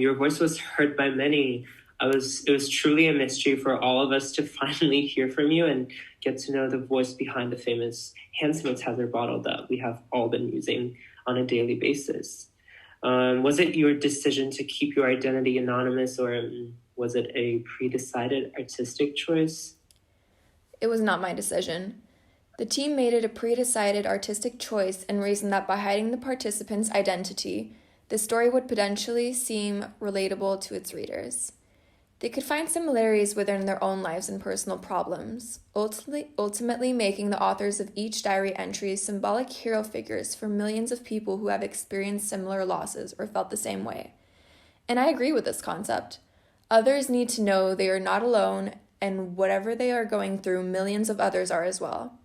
Your voice was heard by many. It was truly a mystery for all of us to finally hear from you and get to know the voice behind the famous hand sanitizer bottle that we have all been using on a daily basis. Was it your decision to keep your identity anonymous, or was it a pre-decided artistic choice? It was not my decision. The team made it a pre-decided artistic choice and reasoned that by hiding the participant's identity, the story would potentially seem relatable to its readers. They could find similarities within their own lives and personal problems, ultimately making the authors of each diary entry symbolic hero figures for millions of people who have experienced similar losses or felt the same way. And I agree with this concept. Others need to know they are not alone, and whatever they are going through, millions of others are as well.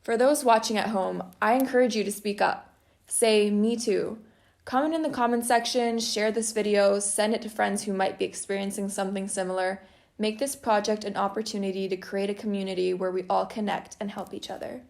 For those watching at home, I encourage you to speak up. Say, me too. Comment in the comment section, share this video, send it to friends who might be experiencing something similar. Make this project an opportunity to create a community where we all connect and help each other.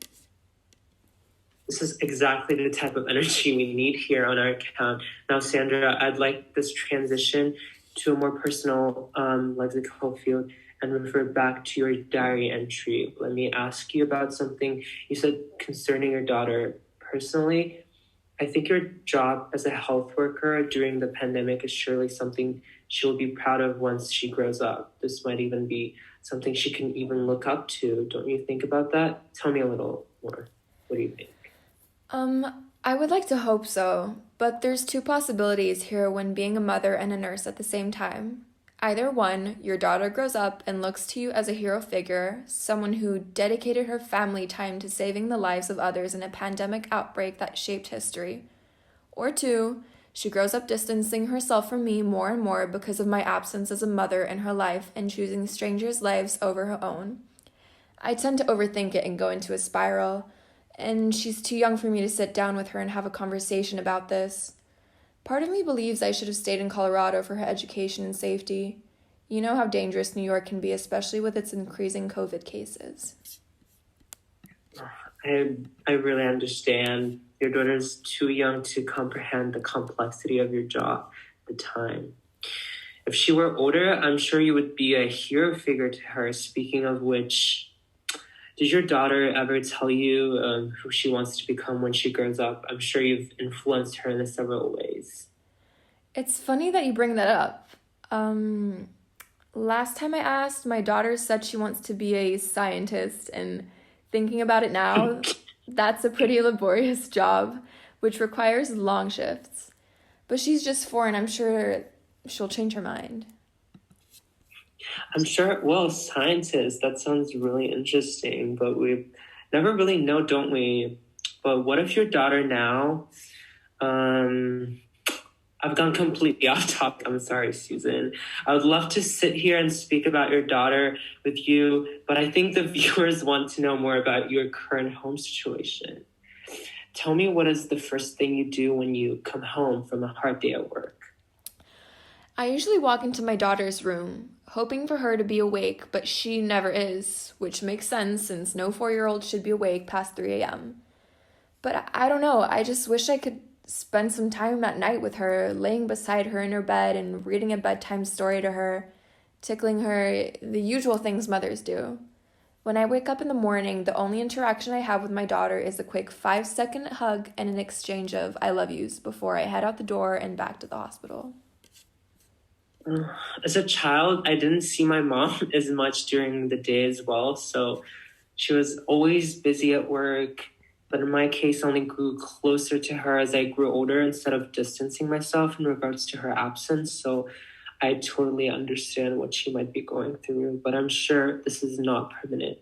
This is exactly the type of energy we need here on our account. Now, Sandra, I'd like this transition to a more personal lexical field and refer back to your diary entry. Let me ask you about something you said concerning your daughter. Personally, I think your job as a health worker during the pandemic is surely something she'll be proud of once she grows up. This might even be something she can even look up to. Don't you think about that? Tell me a little more. What do you think? I would like to hope so, but there's two possibilities here when being a mother and a nurse at the same time. Either one, your daughter grows up and looks to you as a hero figure, someone who dedicated her family time to saving the lives of others in a pandemic outbreak that shaped history. Or two, she grows up distancing herself from me more and more because of my absence as a mother in her life and choosing strangers' lives over her own. I tend to overthink it and go into a spiral, and she's too young for me to sit down with her and have a conversation about this. Part of me believes I should have stayed in Colorado for her education and safety. You know how dangerous New York can be, especially with its increasing COVID cases. I really understand. Your daughter's too young to comprehend the complexity of your job at the time. If she were older, I'm sure you would be a hero figure to her. Speaking of which, did your daughter ever tell you who she wants to become when she grows up? I'm sure you've influenced her in several ways. It's funny that you bring that up. Last time I asked, my daughter said she wants to be a scientist, and thinking about it now, that's a pretty laborious job, which requires long shifts. But she's just 4, and I'm sure she'll change her mind. I'm sure, well, scientists, that sounds really interesting, but we never really know, don't we? But what if your daughter now, I've gone completely off topic. I'm sorry, Susan. I would love to sit here and speak about your daughter with you, but I think the viewers want to know more about your current home situation. Tell me, what is the first thing you do when you come home from a hard day at work? I usually walk into my daughter's room, hoping for her to be awake, but she never is, which makes sense since no 4-year-old should be awake past 3 a.m. But I don't know, I just wish I could spend some time at night with her, laying beside her in her bed and reading a bedtime story to her, tickling her, the usual things mothers do. When I wake up in the morning, the only interaction I have with my daughter is a quick 5-second hug and an exchange of I love yous before I head out the door and back to the hospital. As a child, I didn't see my mom as much during the day as well, so she was always busy at work. But in my case, I only grew closer to her as I grew older instead of distancing myself in regards to her absence. So I totally understand what she might be going through, but I'm sure this is not permanent.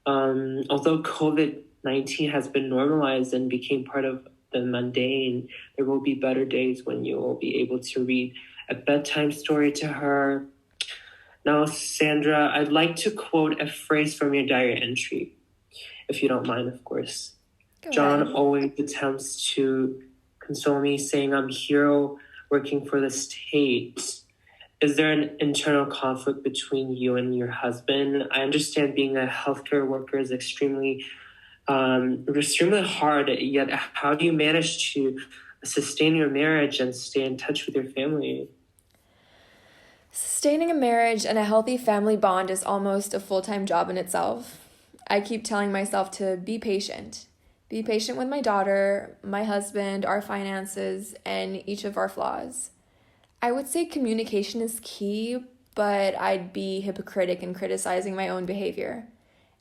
Although COVID-19 has been normalized and became part of the mundane, there will be better days when you will be able to read a bedtime story to her. Now, Sandra, I'd like to quote a phrase from your diary entry, if you don't mind, of course. Go John ahead. always attempts to console me, saying I'm hero working for the state. Is there an internal conflict between you and your husband? I understand being a healthcare worker is extremely hard, yet how do you manage to sustain your marriage and stay in touch with your family? Sustaining a marriage and a healthy family bond is almost a full-time job in itself. I keep telling myself to be patient. Be patient with my daughter, my husband, our finances, and each of our flaws. I would say communication is key, but I'd be hypocritic in criticizing my own behavior.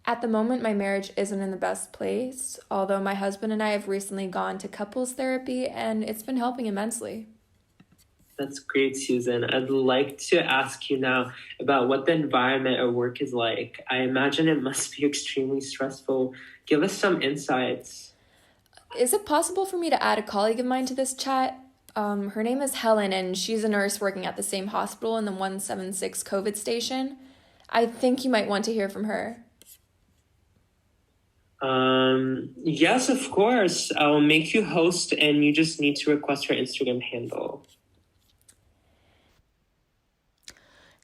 At the moment, my marriage isn't in the best place, although my husband and I have recently gone to couples therapy and it's been helping immensely. That's great, Susan. I'd like to ask you now about what the environment at work is like. I imagine it must be extremely stressful. Give us some insights. Is it possible for me to add a colleague of mine to this chat? Her name is Helen, and she's a nurse working at the same hospital in the 176 COVID station. I think you might want to hear from her. Yes, of course. I'll make you host, and you just need to request her Instagram handle.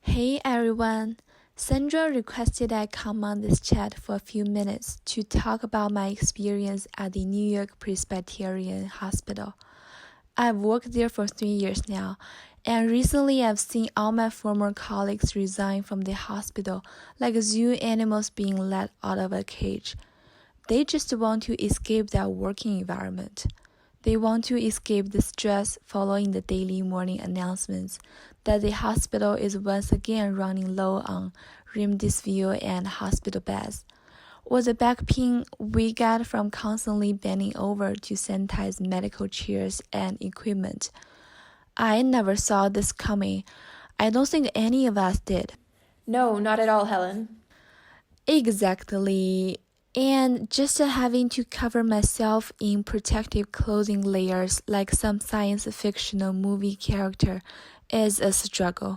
Hey everyone! Sandra requested I come on this chat for a few minutes to talk about my experience at the New York Presbyterian Hospital. I've worked there for 3 years now, and recently I've seen all my former colleagues resign from the hospital like zoo animals being let out of a cage. They just want to escape that working environment. They want to escape the stress following the daily morning announcements that the hospital is once again running low on remdesivir and hospital beds, or the back pain we get from constantly bending over to sanitize medical chairs and equipment. I never saw this coming. I don't think any of us did. No, not at all, Helen. Exactly. And just having to cover myself in protective clothing layers like some science fictional movie character is a struggle.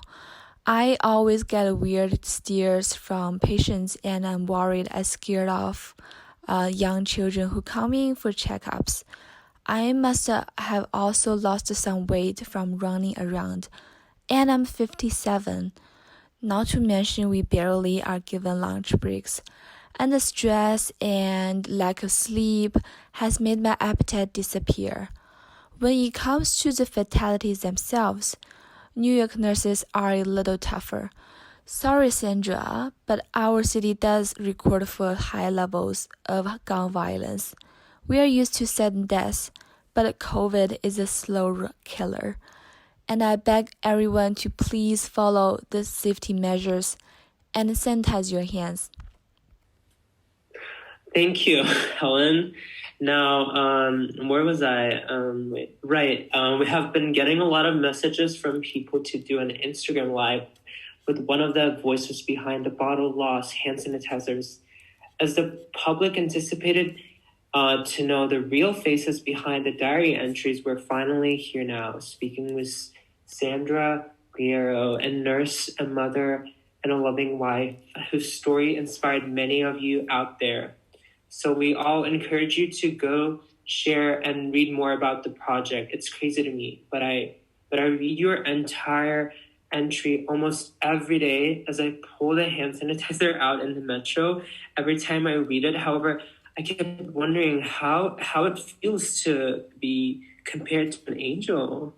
I always get weird stares from patients, and I'm worried I scared off young children who come in for checkups. I must have also lost some weight from running around, and I'm 57. Not to mention we barely are given lunch breaks. And the stress and lack of sleep has made my appetite disappear. When it comes to the fatalities themselves, New York nurses are a little tougher. Sorry, Sandra, but our city does record for high levels of gun violence. We are used to sudden deaths, but COVID is a slow killer. And I beg everyone to please follow the safety measures and sanitize your hands. Thank you, Helen. Now, where was I? Right. We have been getting a lot of messages from people to do an Instagram live with one of the voices behind the bottle loss hand sanitizers. As the public anticipated to know the real faces behind the diary entries, we're finally here now, speaking with Sandra Guerrero, a nurse, a mother, and a loving wife whose story inspired many of you out there. So we all encourage you to go share and read more about the project. It's crazy to me, but I read your entire entry almost every day as I pull the hand sanitizer out in the metro. Every time I read it, however, I kept wondering how it feels to be compared to an angel.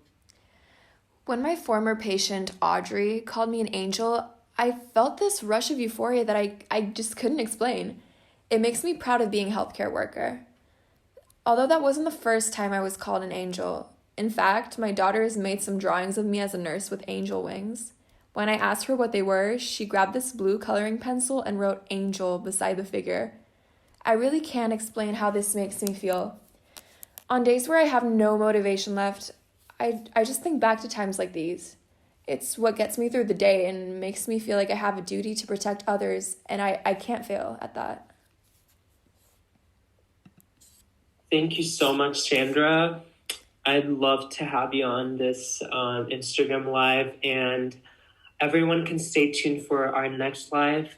When my former patient, Audrey, called me an angel, I felt this rush of euphoria that I just couldn't explain. It makes me proud of being a healthcare worker. Although that wasn't the first time I was called an angel. In fact, my daughter has made some drawings of me as a nurse with angel wings. When I asked her what they were, she grabbed this blue coloring pencil and wrote angel beside the figure. I really can't explain how this makes me feel. On days where I have no motivation left, I just think back to times like these. It's what gets me through the day and makes me feel like I have a duty to protect others, and I can't fail at that. Thank you so much, Sandra. I'd love to have you on this Instagram live, and everyone can stay tuned for our next live,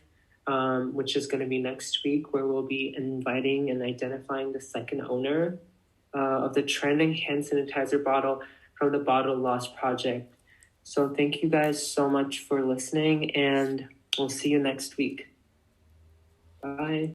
which is going to be next week, where we'll be inviting and identifying the second owner of the trending hand sanitizer bottle from the Bottle Loss Project. So thank you guys so much for listening, and we'll see you next week. Bye.